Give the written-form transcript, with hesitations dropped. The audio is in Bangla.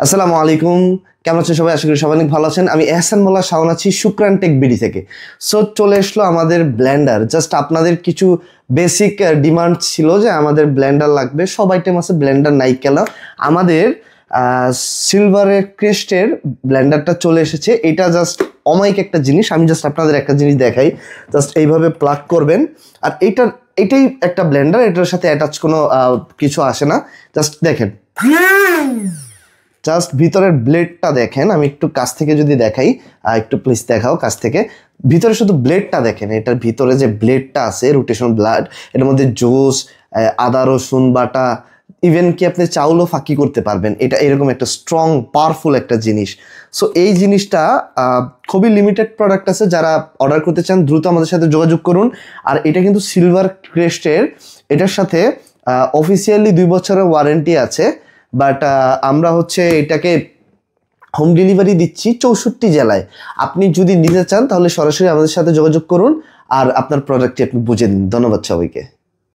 আসসালামু আলাইকুম, কেমন আছেন সবাই? আশা করি সবাই অনেক ভালো আছেন। আমি এহসান মোল্লা শাওন আছি শুক্রান টেক বিডি থেকে। সো চলে আসলো আমাদের ব্লেন্ডার। জাস্ট আপনাদের কিছু বেসিক ডিমান্ড ছিল যে আমাদের ব্লেন্ডার লাগবে, সব আইটেম আছে, ব্লেন্ডার নাই কেন। আমাদের সিলভারের ক্রেস্টের ব্লেন্ডারটা চলে এসেছে। এটা জাস্ট অমাইক একটা জিনিস। আমি জাস্ট আপনাদের একটা জিনিস দেখাই। জাস্ট এইভাবে প্লাগ করবেন, আর এটাই একটা ব্লেন্ডার। এটার সাথে অ্যাটাচ কোনো কিছু আসে না। জাস্ট দেখেন, জাস্ট ভিতরের ব্লেডটা দেখেন। আমি একটু কাছ থেকে যদি দেখাই, একটু প্লিজ দেখাও কাছ থেকে। ভিতরে শুধু ব্লেডটা দেখেন, এটার ভিতরে যে ব্লেডটা আছে, রোটেশন ব্লেড, এটার মধ্যে জুস, আদা রসুন বাটা, ইভেন কি আপনি চাউলও ফাঁকি করতে পারবেন। এটা এরকম একটা স্ট্রং পাওয়ারফুল একটা জিনিস। সো এই জিনিসটা খুবই লিমিটেড প্রোডাক্ট আছে। যারা অর্ডার করতে চান দ্রুত আমাদের সাথে যোগাযোগ করুন। আর এটা কিন্তু সিলভার ক্রেস্টের, এটার সাথে অফিসিয়ালি 2 বছরের ওয়ারেন্টি আছে। বাট আমরা এটাকে হোম ডেলিভারি দিচ্ছি 64 জেলায়। আপনি যদি নিতে চান তাহলে সরাসরি আমাদের সাথে যোগাযোগ করুন আর আপনার প্রোডাক্টটি আপনি বুঝে নিন। ধন্যবাদ সবাইকে।